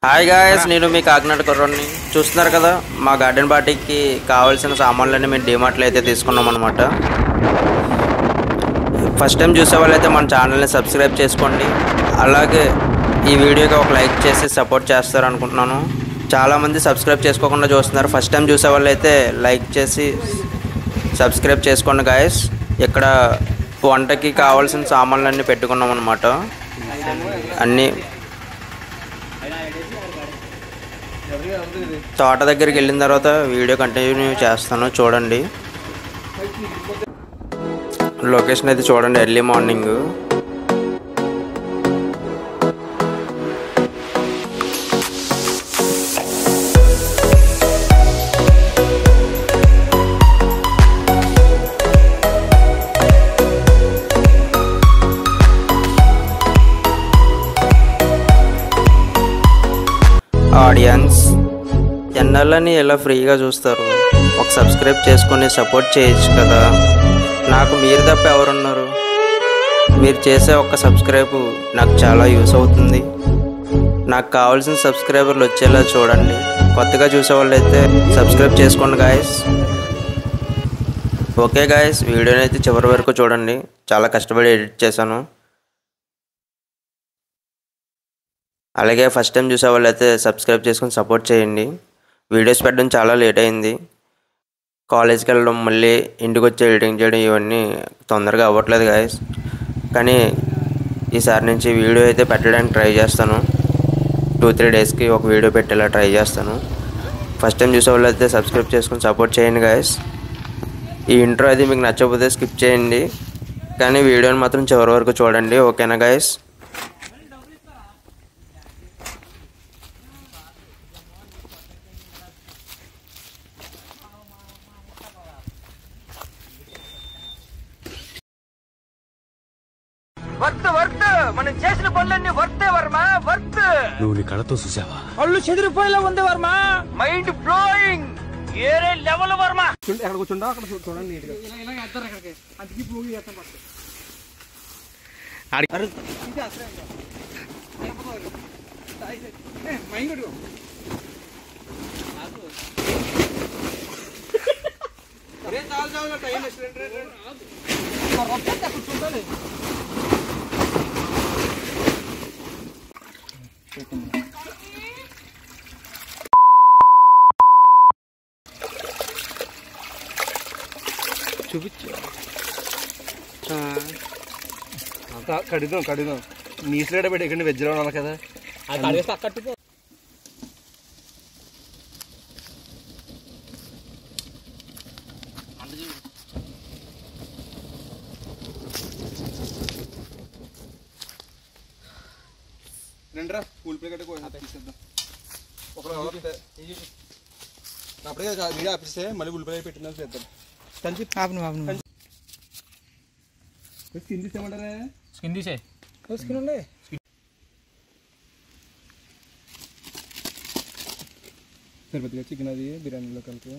Hi guys, నేను మీ కాకినాడ కుర్రోడ్ని. చూస్తున్నారు కదా, మా గార్డెన్ పార్టీకి కావాల్సిన సామాన్లన్నీ మేము డిమార్ట్లో అయితే తీసుకున్నాం అనమాట. ఫస్ట్ టైం చూసే వాళ్ళైతే మన ఛానల్ని సబ్స్క్రైబ్ చేసుకోండి. అలాగే ఈ వీడియోకి ఒక లైక్ చేసి సపోర్ట్ చేస్తారు అనుకుంటున్నాను. చాలామంది సబ్స్క్రైబ్ చేసుకోకుండా చూస్తున్నారు. ఫస్ట్ టైం చూసే వాళ్ళైతే లైక్ చేసి సబ్స్క్రైబ్ చేసుకోండి గాయస్. ఇక్కడ వంటకి కావాల్సిన సామాన్లన్నీ పెట్టుకున్నాం అనమాట. అన్నీ తోట దగ్గరికి వెళ్ళిన తర్వాత వీడియో కంటిన్యూ చేస్తాను, చూడండి. లొకేషన్ అయితే చూడండి, ఎర్లీ మార్నింగ్. ఆడియన్స్, ఎన్నాళ్ళని ఎలా ఫ్రీగా చూస్తారు? ఒక సబ్స్క్రైబ్ చేసుకొని సపోర్ట్ చేయొచ్చు కదా. నాకు మీరు తప్ప ఎవరున్నారు? మీరు చేసే ఒక్క సబ్స్క్రైబ్ నాకు చాలా యూస్ అవుతుంది. నాకు కావాల్సిన సబ్స్క్రైబర్లు వచ్చేలా చూడండి. కొత్తగా చూసేవాళ్ళు అయితే సబ్స్క్రైబ్ చేసుకోండి గాయస్. ఓకే గాయస్, వీడియోని అయితే చివరి వరకు చూడండి. చాలా కష్టపడి ఎడిట్ చేశాను. అలాగే ఫస్ట్ టైం చూసే వాళ్ళు అయితే సబ్స్క్రైబ్ చేసుకొని సపోర్ట్ చేయండి. వీడియోస్ పెట్టడం చాలా లేట్ అయింది. కాలేజ్కి వెళ్ళడం, మళ్ళీ ఇంటికి వచ్చి ఎడిటింగ్ చేయడం ఇవన్నీ తొందరగా అవ్వట్లేదు గాయస్. కానీ ఈసారి నుంచి వీడియో అయితే పెట్టడానికి ట్రై చేస్తాను. 2-3 డేస్కి ఒక వీడియో పెట్టేలా ట్రై చేస్తాను. ఫస్ట్ టైం చూసే వాళ్ళు అయితే సబ్స్క్రైబ్ చేసుకొని సపోర్ట్ చేయండి గాయస్. ఈ ఇంట్రో అది మీకు నచ్చకపోతే స్కిప్ చేయండి, కానీ వీడియోని మాత్రం చివరి వరకు చూడండి. ఓకేనా గాయస్? వర్త్ మనం చేసిన పనులన్నీ వర్తే వర్మ, వర్త్. నువ్వు నీ కళ్ళతో చూసావా? పళ్ళు చెదిరిపోయేలా ఉంది వర్మ. మైండ్ బ్లోయింగ్, ఏరే లెవెల్ వర్మ. ఎక్కడ కూర్చుంటా అక్కడ చూడండి నీట్గా. చూపించు. కడిదాం నీసులేడ పెట్టి ఇక్కడ వెజ్లో ఉన్నా కదా. రెండ్రా పూల్ ప్లే కట్టే తీసుకెళ్దాం. అప్పుడే వీడియో ఆపిస్తే మళ్ళీ ఉల్లిపాయ పెట్టినా చేద్దాం. కంచి స్కిన్ తీసేయమంటారా? స్కిన్ తీసే స్కిన్ ఉండే సరిపోతుందిగా చికెన్ అది బిర్యానీలో కలిపి.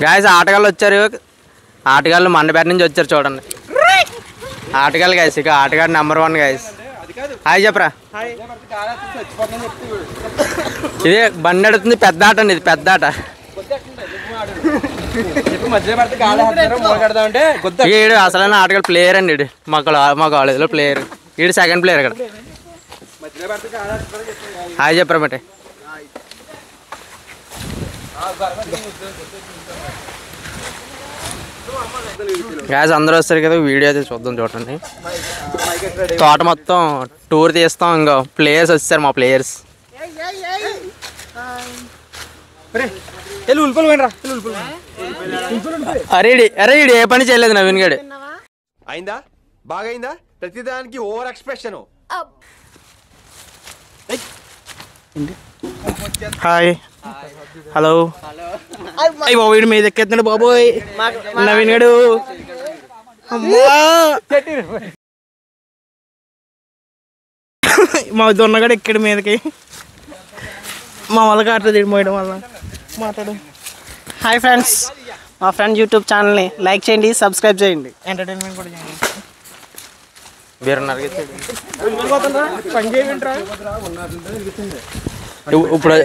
గాయస్ ఆటగాళ్ళు వచ్చారు. ఆటగాళ్ళు మండపేట నుంచి వచ్చారు చూడండి. ఆటగాళ్ళు గాయస్, ఇక ఆటగాడు నెంబర్ 1 గాయస్. హాయ్ చెప్పరా. ఇది బండి నడుతుంది, పెద్ద ఆట అండి, ఇది పెద్ద ఆట. ఈడు అసలైన ఆటగాడు ప్లేయర్ అండి. ఈడు మా కాలేజీలో ప్లేయర్. ఈడు సెకండ్ ప్లేయర్ ఇక్కడ. హాయ్ చెప్పరా మటే. గ్యాస్ అందరూ వస్తారు కదా, వీడియో అయితే చూద్దాం చూడండి. తోట మొత్తం టూర్ తీస్తాం. ఇంకా ప్లేయర్స్ వచ్చారు, మా ప్లేయర్స్. అరే ఇడు ఏ పని చేయలేదు నవీన్ గడు. అయిందా? బాగైందా? ప్రతిదానికి ఓవర్ ఎక్స్ప్రెషన్. Hi hello. అయ్యి బాబు వీడు మీద ఎక్కేస్తున్నాడు బాబోయ్ నవీన్ గడు. మా దొన్నగాడు ఎక్కడి మీదకి మా వాళ్ళ కాట్లేదు మోయడం వల్ల. మాట్లాడు. హాయ్ ఫ్రెండ్స్, మా ఫ్రెండ్ యూట్యూబ్ ఛానల్ని లైక్ చేయండి, సబ్స్క్రైబ్ చేయండి, ఎంటర్టైన్మెంట్ కూడా చేయండి.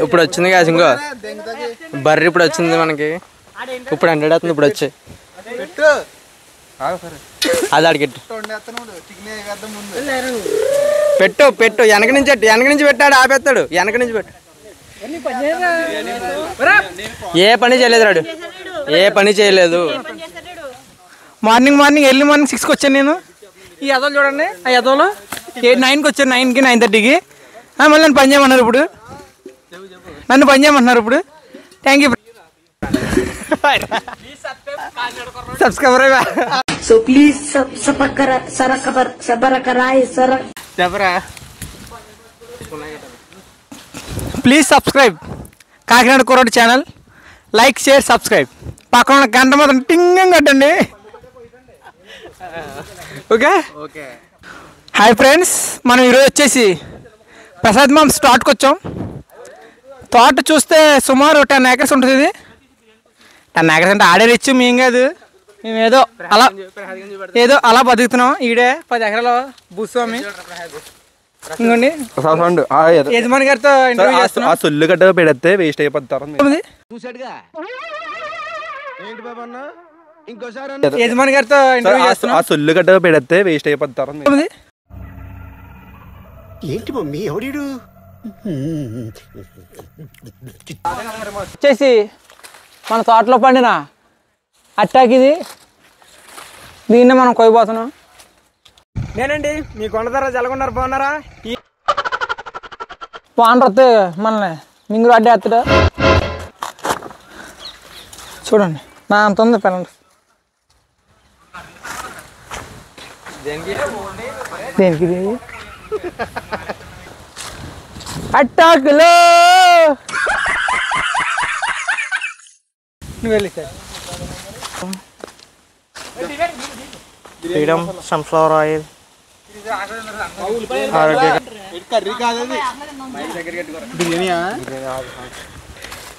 ఇప్పుడు వచ్చింది కాదు ఇంకో బర్రె. ఇప్పుడు వచ్చింది మనకి. ఇప్పుడు 100 అవుతుంది. ఇప్పుడు వచ్చి అది అడిగెట్టు పెట్టు పెట్టు. వెనక నుంచి పెట్టాడు, ఆపేస్తాడు. వెనక నుంచి పెట్టు. ఏ పని చేయలేదు రాడు, ఏ పని చేయలేదు. మార్నింగ్ ఎర్లీ మార్నింగ్ 6కి వచ్చాను నేను. ఈ యదోలు చూడండి, ఆ యదోలు 9కి వచ్చాను. 9కి 9:30కి మళ్ళీ నన్ను పని చేయమన్నారు. ఇప్పుడు నన్ను పని చేయమంటున్నారు. ఇప్పుడు thank you. Subscriber So please please subscribe Kakinada కుర్రోడు ఛానల్. Like share subscribe. పక్కన ఉన్న గంట మాత్రం టింగం కట్టండి. ఓకే. హాయ్ ఫ్రెండ్స్, మనం ఈరోజు వచ్చేసి ప్రసాద్ మామ్స్ తోటకు వచ్చాం. తోట చూస్తే సుమారు 10 acres ఉంటుంది. ఇది 10 acres అంటే ఆడే రిచ్ మేము కాదు. మేము ఏదో అలా బతుకుతున్నాం. ఈడే 10 ఎకరాల భూస్వామి. ఇంకోండి యజమాని గారితో ఇంటర్వ్యూ చేస్తున్నాం. సొల్లు గడ్డ పెడితే వేస్ట్ అయిపోతారు. యజమాని గారితో ఇంటర్వ్యూ చేస్తున్నాం. సొల్లు గడ్డ పెడితే వేస్ట్ అయిపోతారు. ఏంటి మమ్మీ ఎవడీడు? వచ్చేసి మన తోటలో పండిన అట్టాకి ఇది. దీన్నే మనం కొయ్యబోతున్నాం. నేనండి మీ కొండధర జలగొండారు. బాగున్నారా? వానర్ వస్తే మనల్ని మింగుడు అడ్డేస్తాడు. చూడండి నా అంత ఉంది పిల్లలు. దేనికి ఇది? అట్టాకులో నువ్వు వెళ్ళి సార్. ఫ్రీడమ్ సన్ఫ్లవర్ ఆయిల్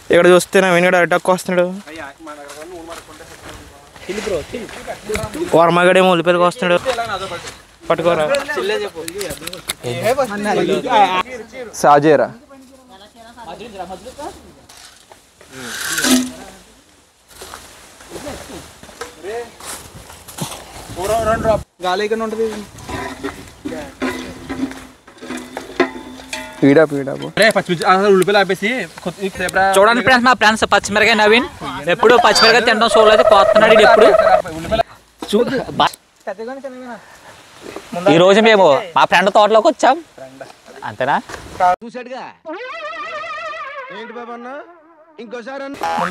ఇక్కడ చూస్తే నవీన్ కూడా అటాక్ వస్తున్నాడు. వర్మగడేమో ఉల్లిపాయలకు వస్తున్నాడు. పట్టుకోరా సాజేరా. గాలి ఇక్కడ ఉంటుంది. ఉల్లిపాయలు ఆపేసి చూడండి ఫ్రెండ్స్, మా ఫ్రెండ్స్ పచ్చిమిరకాయ నవీన్ ఎప్పుడు పచ్చిమిరకాయ తినడం చూడలేదు. కోస్తున్నాడు ఎప్పుడు. ఈ రోజు మేము మా ఫ్రెండ్ తోటలోకి వచ్చాం. అంతేనా?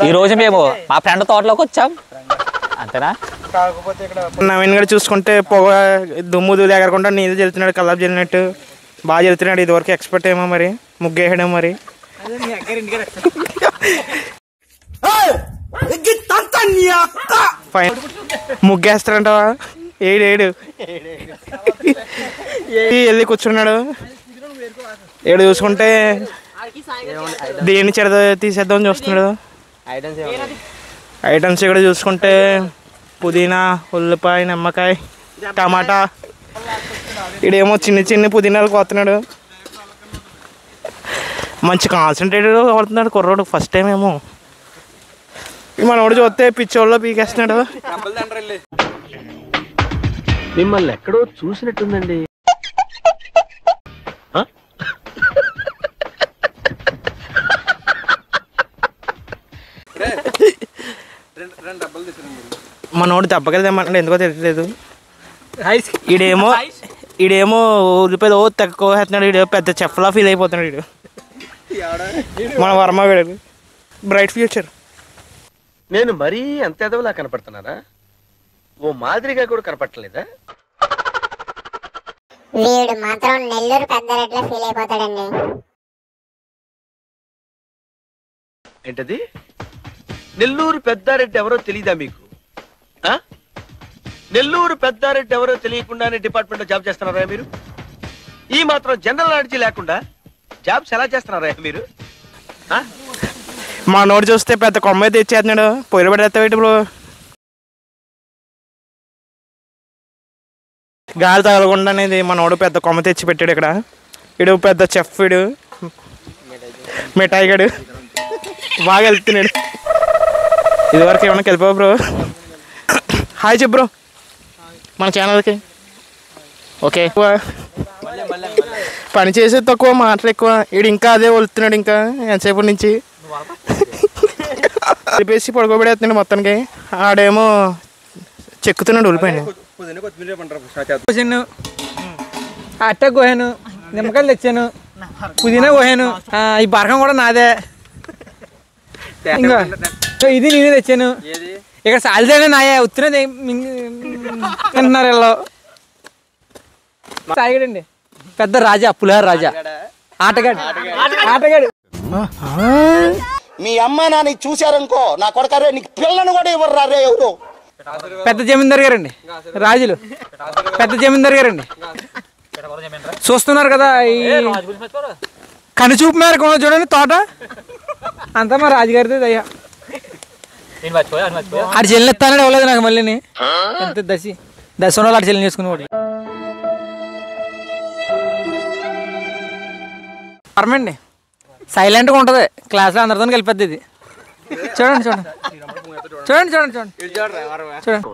ఈ రోజు మేము మా ఫ్రెండ్ తోటలోకి వచ్చాం. అంతేనా? నవీన్ గారు చూసుకుంటే పొగ దుమ్ము దూలు ఎగరకుండా నీళ్ళు జల్లుతున్నాడు. కల్లాపు జల్లినట్టు బాగా జల్లుతున్నాడు. ఇదివరకు ఎక్స్పర్ట్ ఏమో మరి ముగ్గేయడం మరి. ముగ్గేస్తాడంటావా? ఏడు వెళ్ళి కూర్చున్నాడు. ఏడు చూసుకుంటే దీన్ని చెడ తీసేద్దామని చూస్తున్నాడు. ఐటమ్స్ ఇక్కడ చూసుకుంటే పుదీనా, ఉల్లిపాయ, నిమ్మకాయ, టమాటా. ఇడేమో చిన్న చిన్న పుదీనాలు కోస్తున్నాడు. మంచి కాన్సన్ట్రేటెడ్ కొడుతున్నాడు కుర్రోడు. ఫస్ట్ టైం ఏమో మనోడు చూస్తే పిచ్చోళ్ళలో పీకేస్తున్నాడు. మిమ్మల్ని ఎక్కడో చూసినట్టుందండి. మనోడు దెబ్బకెళ్దామంటే ఎందుకో తెలియలేదు. ఈడేమో ఉల్లిపాయలు తక్కువ వేస్తున్నాడు. ఈడు పెద్ద చెఫ్లా ఫీల్ అయిపోతున్నాడు. ఈడు మన వర్మ వీడు బ్రైట్ ఫ్యూచర్. నేను మరీ అంత ఎదవలా కనపడుతున్నారా? ఓ మాదిరిగా కూడా కనపడలేదా? వీడు మాత్రం నెల్లూరు పెద్దారెడ్డిలో ఫీల్ అయిపోతాడండి. ఏంటది? నెల్లూరు పెద్దారెడ్డి ఎవరో తెలీదా మీకు? నెల్లూరు పెద్దారెడ్డి ఎవరో తెలియకుండానే డిపార్ట్మెంట్లో జాబ్ చేస్తున్నారా మీరు? ఈ మాత్రం జనరల్ నాలెడ్జ్ లేకుండా జాబ్స్ ఎలా చేస్తున్నారా మీరు? మా నోడు చూస్తే పెద్ద కొమ్మ తెచ్చేస్తున్నాడు. పొయ్యిలు పడేస్తావు ఇప్పుడు. గాలి తగలకుండా అనేది మనోడు పెద్ద కొమ్మ తెచ్చి పెట్టాడు ఇక్కడ. ఇడు పెద్ద చెఫ్. ఇడు మిఠాయి గడు బాగా వెళ్తున్నాడు. ఇదివరకు ఏమన్నా కలిపావు బ్రో? హాయ్ చెప్పు బ్రో మన ఛానల్కి. ఓకే, పని చేసేది తక్కువ, మాటలు ఎక్కువ. వీడు ఇంకా అదే వెళ్తున్నాడు. ఇంకా ఎంతసేపు నుంచి కలిపేసి పడుకోబెడేస్తున్నాడు మొత్తానికి. ఆడేమో చెక్కుతున్నాడు ఉల్లిపాయని. అట్ట కోహాను, నిమ్మకాయలు తెచ్చాను, పుదీనా కోహాను. ఈ బరకం కూడా నాదే. ఇంకా ఇది నేనే తెచ్చాను. ఇక్కడ సాలితేనే నాయే ఉత్తినది తింటున్నారు వీళ్ళు. తాగిడండి పెద్ద రాజా, పులిహార రాజా, ఆటగాడు. మీ అమ్మ నాన్న చూశారనుకో నా కొడకరే నీకు పిల్లను కూడా ఇవ్వరు రే ఎవరు. పెద్ద జమీందార్ గారండి, రాజులు పెద్ద జమీందార్ గారండి. చూస్తున్నారు కదా ఈ కనుచూపు మేరకు చూడండి తోట అంతా మా రాజుగారిది. అయ్యా ఆడు చెల్లిని ఎత్తానని ఇవ్వలేదు నాకు. మళ్ళీ ఎంత దశ ఉన్న ఆడు చెల్లిని చేసుకునేవాడు. పర్మండి సైలెంట్గా ఉంటుంది క్లాస్లో, అందరితో కలిపేది ఇది. చూడండి చూడండి చూడండి చూడండి చూడండి చూడండి.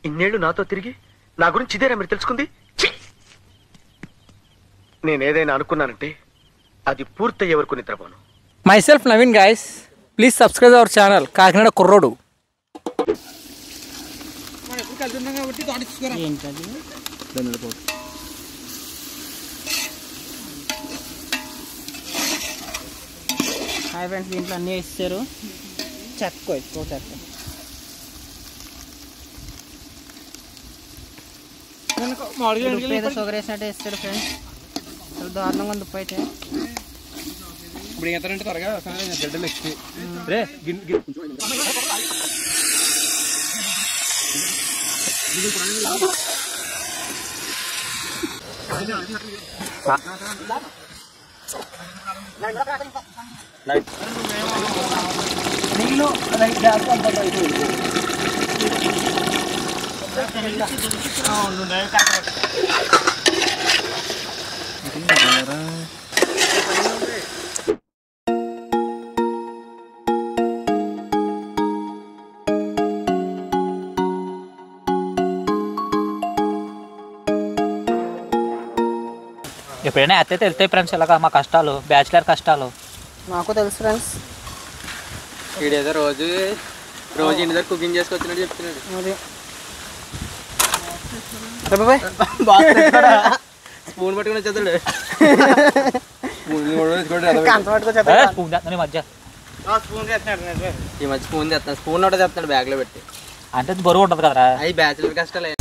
ఇన్నేళ్ళు నాతో తిరిగి నా గురించి ఇదేనా మీరు తెలుసుకుంది? నేనేదైనా అనుకున్నానంటే అది పూర్తయ్యే వరకు నిద్రపోను. myself Naveen guys, please subscribe our channel Kakinada కుర్రోడు. హాయ్ ఫ్రెండ్స్, దీంట్లో అన్నీ వేస్తారు. చెక్క ఎక్కువ చెక్క. షుగర్ వేసినట్టు వేస్తాడు ఫ్రెండ్స్. చాలా దారుణంగా ఉంది ఉప్పు అయితే. ఇప్పుడు ఎంతంటే త్వరగా గడ్డలు ఎక్కి ఎప్పుడైనా అయితే వెళ్తాయి ఫ్రెండ్స్ ఇలాగా మా కష్టాలు, బ్యాచిలర్ కష్టాలు. నాకు తెలుసు ఫ్రెండ్స్. వీడేదో రోజు ఇంటి దగ్గర కుకింగ్ చేసుకొచ్చినట్టు చెప్తున్నాడు. స్పూన్ పట్టుకుని వచ్చేస్తాడు. ఈ మధ్య స్పూన్ తెస్తాను. స్పూన్ ఒకటే తెస్తాడు బ్యాగ్ లో పెట్టి. అంటే బరువు ఉంటుంది కదరా. అవి బ్యాచిలర్ కష్టాలే.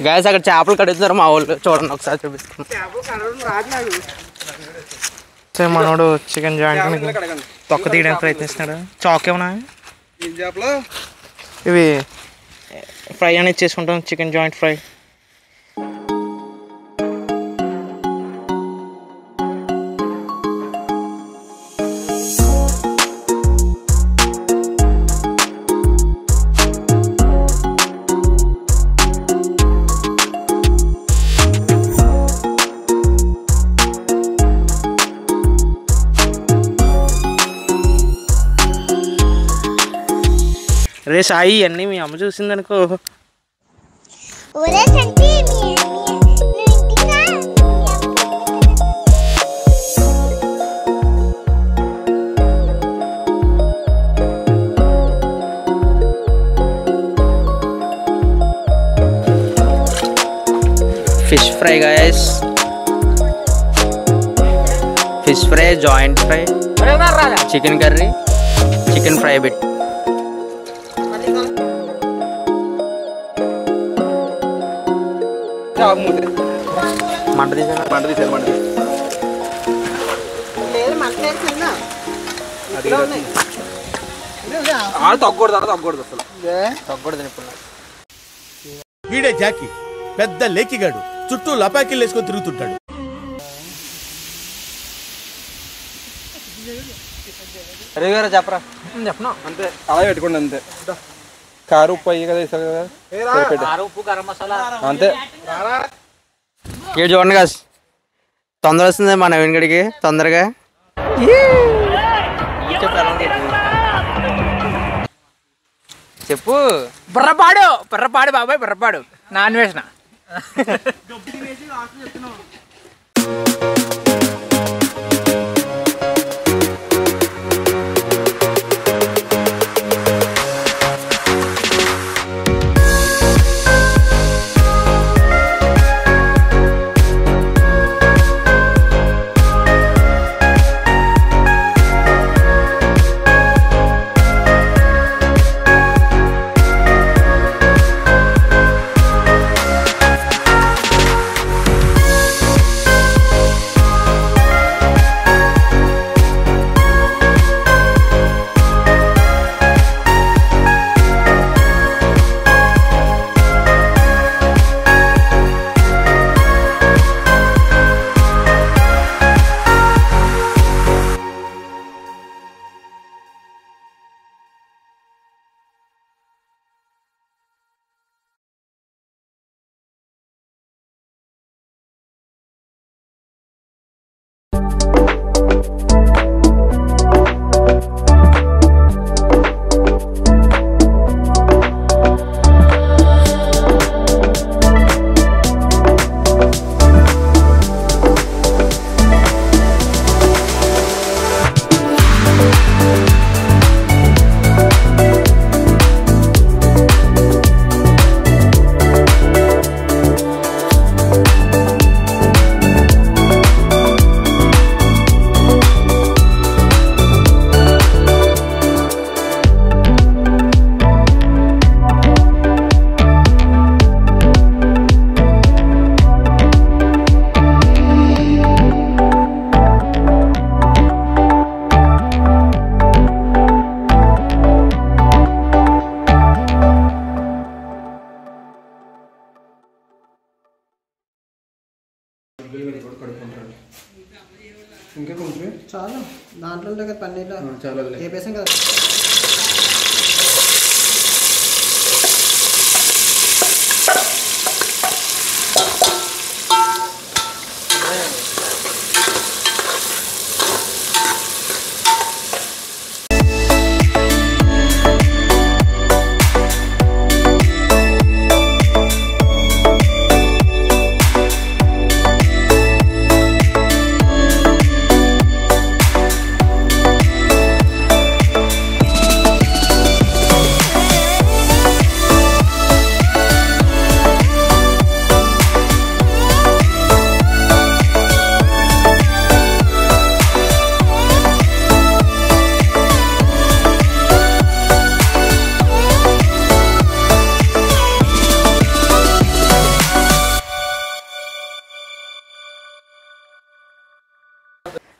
గాయస్ అక్కడ చేపలు కడుగుతున్నారు మా వాళ్ళు, చూడండి ఒకసారి చూపిస్తాను. మనోడు చికెన్ జాయింట్ తొక్క తీయడానికి ప్రయత్నిస్తున్నాడు. చాక్ ఏమన్నా ఇవి ఫ్రై అనేది చేసుకుంటాం, చికెన్ జాయింట్ ఫ్రై. రే సాయి అన్నీ మీ అమ్మ చూసిందనుకో. Fish fry guys, fish fry, joint fry, chicken curry, chicken fry bit. మంట తీసాను, మంట తీసాను, మంట తగ్గకూడదు, తగ్గకూడదు, అసలు తగ్గకూడదు. ఇప్పుడు వీడే జాకీ, పెద్ద లేకిగాడు, చుట్టూ లపాకిలు వేసుకొని తిరుగుతుంటాడు. రవిగారు చెప్పరా? చెప్పను అంతే, అలా పెట్టుకోండి అంతే. కారు ఉప్పు అయ్యి కదా వేసారు కదా, ఉప్పు గరం మసాలా అంతే. ఇక్కడ చూడండి కాదు, తొందర వస్తుంది మా నవీన్ గడికి తొందరగా. చెప్పు. బుర్రపాడు, బుర్రపాడు బాబాయ్, బుర్రపాడు నాన్ వేసిన. ఇంకా కొంచెం చాలా దాంట్లో ఉంటాయి కదా పన్నీర్లో చాలా వేపేసాం కదా.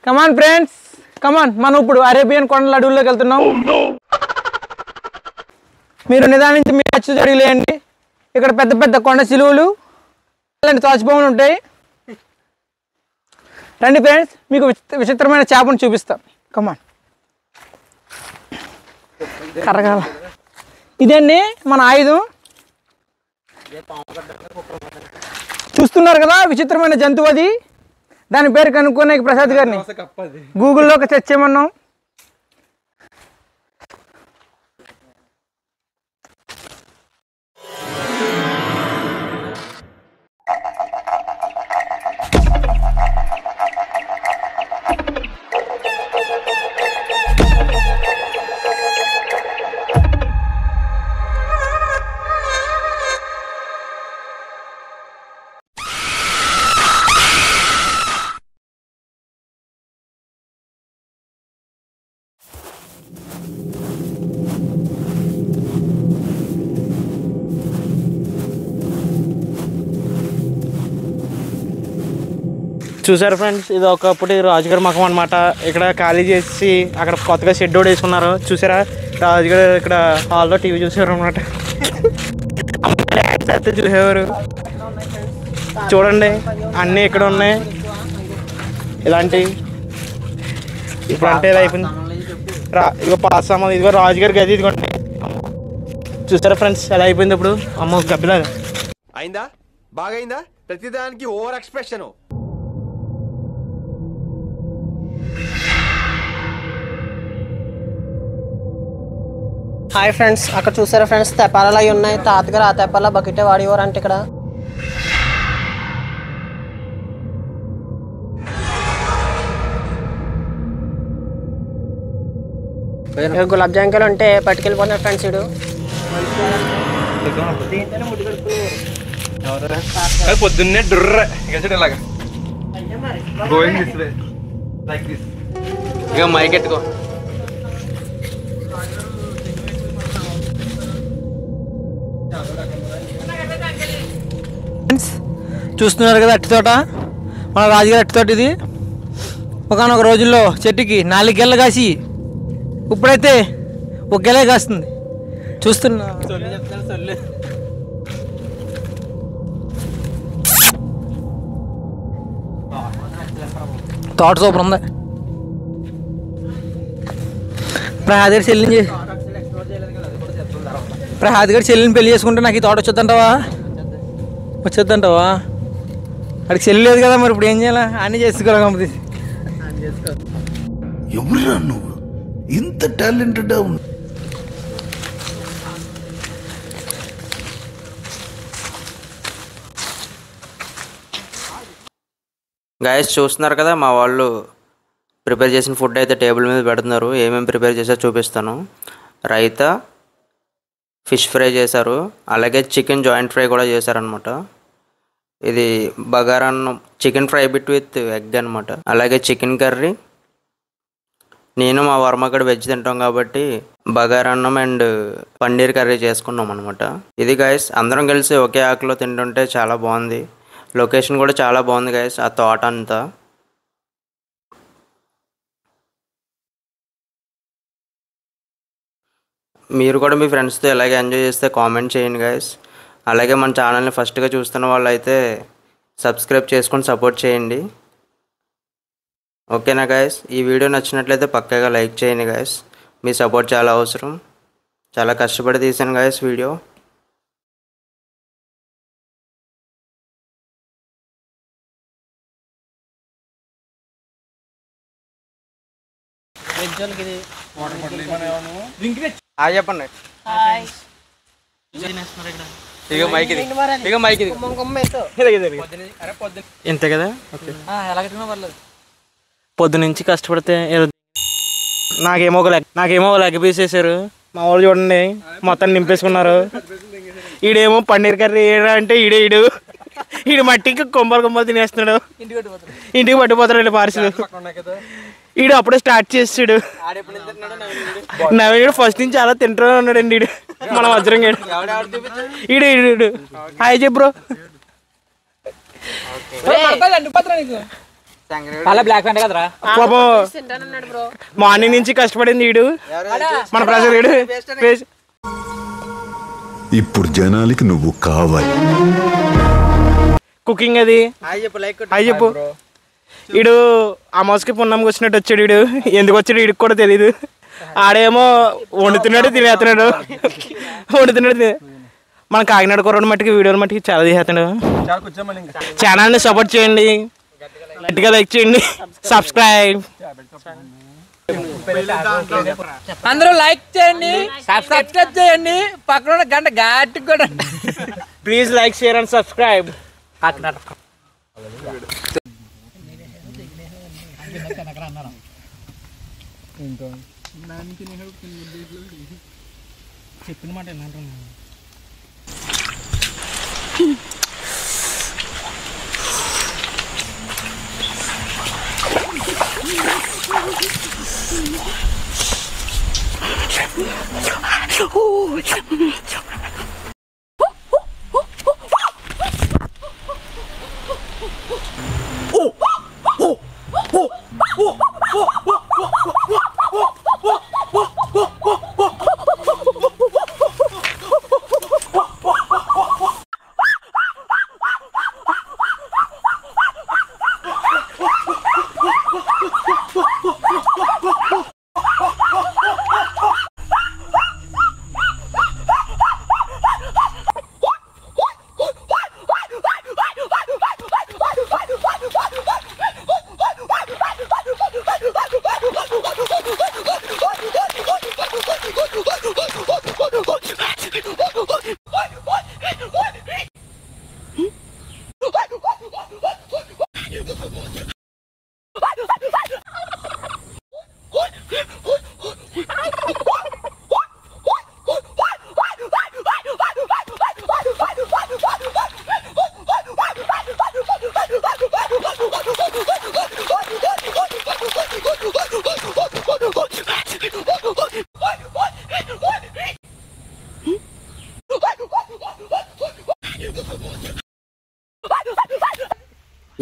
కమాన్ ఫ్రెండ్స్ కమాన్, మనం ఇప్పుడు అరేబియన్ కొండల అడవుల్లోకి వెళ్తున్నాం. మీరు నిదానించి మీ అచ్చు జరిగిలేయండి. ఇక్కడ పెద్ద పెద్ద కొండ చిలువలు అలాంటి తోచబొమ్మలు ఉంటాయి. రండి ఫ్రెండ్స్, మీకు విచిత్రమైన చేపను చూపిస్తాం. కమాన్. కరగాల ఇదండి మన ఆయుధం. చూస్తున్నారు కదా, విచిత్రమైన జంతువు అది. దాని పేరు కనుక్కునే ప్రసాద్ గారిని గూగుల్లో ఒక సెర్చ్ చేయమన్నాం. చూసారు ఫ్రెండ్స్, ఇది ఒకప్పుడు రాజుగారి మకం అనమాట. ఇక్కడ ఖాళీ చేసి అక్కడ కొత్తగా షెడ్ కూడా వేసుకున్నారు. చూసారా, రాజుగారు ఇక్కడ హాల్లో టీవీ చూసారు అనమాట. చూసేవారు. చూడండి అన్నీ ఇక్కడ ఉన్నాయి ఇలాంటివి. ఇప్పుడు అంటే ఇది అయిపోయింది. ఇదిగో పాసామా, ఇదిగో రాజుగారి గది, ఇదిగోండి. చూసారా ఫ్రెండ్స్ ఎలా అయిపోయింది ఇప్పుడు. అమ్మో గబ్బిలాగా అయిందా, బాగైందా? ప్రతిదానికి ఓవర్ ఎక్స్ప్రెషన్. హాయ్ ఫ్రెండ్స్, అక్కడ చూసారా ఫ్రెండ్స్, తెప్పాలు అవి ఉన్నాయి. తాతగారు ఆ తెప్పాల బకెటే వాడేవారు అంటే ఇక్కడ. గులాబ్ జాంకాయలు ఉంటే పట్టుకెళ్ళిపోతున్నారు ఫ్రెండ్స్. ఇడు పొద్దున్నే డుర్ర ఇలాగా going this way like this. ఇక మైక్ ఎట్టుకో. చూస్తున్నారు కదా అట్టి తోట, మన రాజుగారి అట్టి తోట ఇది. ఒకనొక రోజుల్లో చెట్టుకి 4 గెలలు కాసి ఇప్పుడైతే 1 గెలే కాస్తుంది. చూస్తున్నా తోట సూపర్ ఉంది. ప్రహాద్ గారి చెల్లిని పెళ్లి చేసుకుంటే నాకు ఈ తోట వచ్చేద్దంటావా? వచ్చేద్దంటావా? అడికి చెల్లి లేదు కదా, మరి ఇప్పుడు ఏం చేయాలా? అన్నీ చేసుకోవాలి. ఎవరురా నువ్వు ఇంత టాలెంటెడ్? గైస్ చూస్తున్నారు కదా, మా వాళ్ళు ప్రిపేర్ చేసిన ఫుడ్ అయితే టేబుల్ మీద పెడుతున్నారు. ఏమేమి ప్రిపేర్ చేశారో చూపిస్తాను. రైతా, ఫిష్ ఫ్రై చేశారు, అలాగే చికెన్ జాయింట్ ఫ్రై కూడా చేశారనమాట. ఇది బగారన్నం, chicken fry bit with egg అనమాట. అలాగే చికెన్ కర్రీ. నేను మా వర్మగడ వెజ్ తింటాం కాబట్టి బగారన్నం అండ్ పన్నీర్ కర్రీ చేసుకున్నాం అనమాట. ఇది గైస్ అందరం కలిసి ఒకే ఆకులో తింటుంటే చాలా బాగుంది. లొకేషన్ కూడా చాలా బాగుంది గైస్, ఆ తోట అంతా. మీరు కూడా మీ ఫ్రెండ్స్తో ఇలాగే ఎంజాయ్ చేస్తే కామెంట్ చేయండి గైస్. అలాగే మన ఛానల్ని ఫస్ట్గా చూస్తున్న వాళ్ళు అయితే సబ్స్క్రైబ్ చేసుకొని సపోర్ట్ చేయండి. ఓకేనా గైస్? ఈ వీడియో నచ్చినట్లయితే పక్కాగా లైక్ చేయండి గైస్. మీ సపోర్ట్ చాలా అవసరం. చాలా కష్టపడి తీసాను గైస్ వీడియో. చెప్పండి. ఇక మైక్ ఇది, ఇక మైక్ ఇది ఇంతే కదా. పొద్దునుంచి కష్టపడితే నాకేమో లెగ్ పీస్ వేసారు. మా వాళ్ళు చూడండి మొత్తం నింపేసుకున్నారు. ఈడేమో పన్నీర్ కర్రీ అంటే ఈడు మట్టికి కొమ్మలు తినేస్తున్నాడు. ఇంటికి పట్టిపోతాడు పార్సల్. ఈడు అప్పుడే స్టార్ట్ చేస్తాడు. నవీనుడు ఫస్ట్ నుంచి అలా తింటూనే ఉన్నాడండి. ఈడు మన వజ్రం ఈడు హాయ్ చెప్పు బ్రో. అలా బ్లాక్ ప్యాంట్ కదరా పాపం మార్నింగ్ నుంచి కష్టపడింది వీడు మన ప్రజలు వీడు ఇప్పుడు జనాలకి నువ్వు కావాలి. కుకింగ్ అది అవి చెప్పు. వీడు అమావాస్యకి పున్నమ్మకి వచ్చినట్టు వచ్చాడు. వీడు ఎందుకు వచ్చాడు వీడికి కూడా తెలీదు. ఆడేమో వండుతున్నాడు తినేస్తున్నాడు వండుతున్నాడు. మన కాకినాడ కుర్రోడు మట్టికి వీడియోని మట్టికి చాలా తీసేస్తాడు. ఛానల్ని సపోర్ట్ చేయండి, గట్టిగా లైక్ చేయండి, సబ్స్క్రైబ్. అందరూ లైక్ చేయండి, సబ్స్క్రైబ్ చేయండి, పక్కన గంట గట్టి కూడా. Please like share and subscribe. చెప్పిన మాట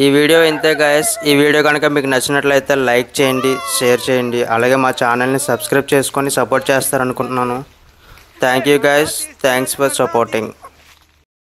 ఈ వీడియో ఇంతే గైస్. ఈ వీడియో కనుక మీకు నచ్చినట్లయితే లైక్ చేయండి, షేర్ చేయండి, అలాగే మా ఛానల్ని సబ్స్క్రైబ్ చేసుకొని సపోర్ట్ చేస్తారనుకుంటున్నాను. Thank you guys, thanks for supporting.